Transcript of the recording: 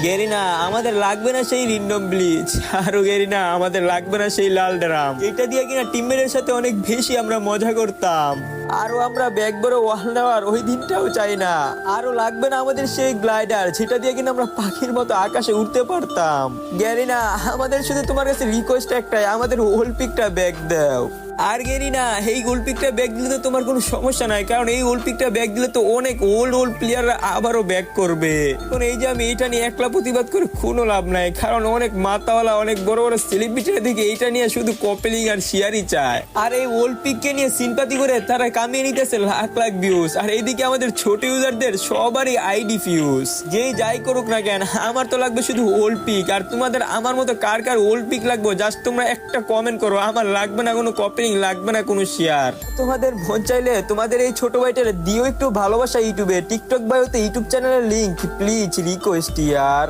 Garena আমাদের লাগবে না সেই রিন্ডম ব্লিচ, আরো গেরিনা আমাদের লাগবে না সেই লাল ড্রাম। এটা দিয়ে কিনা টিমমেটের সাথে অনেক বেশি আমরা মজা করতাম। আরো আমরা ব্যাগ বড় ওয়াল নেওয়ার ওই দিনটাও চাই না। আরো লাগবে না আমাদের সেই গ্লাইডার, যেটা দিয়ে কিনা আমরা পাখির মতো আকাশে উঠতে পারতাম। গেরিনা আমাদের শুধু তোমার কাছে রিকোয়েস্ট একটাই, আমাদের অলিম্পিকটা ব্যাগ দাও। আর গেরিনা এই অলিম্পিকটা ব্যাগ দিলে তো তোমার কোনো সমস্যা নাই, কারণ এই অলিম্পিকটা ব্যাগ দিলে তো অনেক ওল্ড প্লেয়াররা আবারও ব্যাক করবে। এখন এই যে আমি এটা নিয়ে একলা প্রতিবাদ করে কোনো লাভ নাই, কারণ অনেক মাতাওয়ালা অনেক বড় বড় সেলিব্রিটিরা দিকে এইটা নিয়ে শুধু কপেলিং আর শেয়ারই চায়। আর এই অলিম্পিককে নিয়ে সিম্পাতি করে তারা কামিয়ে নিতেছে লাখ লাখ ভিউজ। আর এইদিকে আমাদের ছোট ইউজারদের সবারই আইডি ফিউজ। যেই যাই করুক না কেন, আমার তো লাগবে শুধু অলিম্পিক। আর তোমাদের আমার মতো কার কার অলিম্পিক লাগবে জাস্ট তোমরা একটা কমেন্ট করো। আমার লাগবে না কোনো কপেলিং, লাগবে না কোনো শেয়ার। তোমাদের মন চাইলে তোমাদের এই ছোট ভাইটার দিও একটু ভালোবাসা ইউটিউবে, টিকটক বায়োতে ইউটিউব চ্যানেলের লিংক, প্লিজ রিকোয়েস্ট ইয়ার।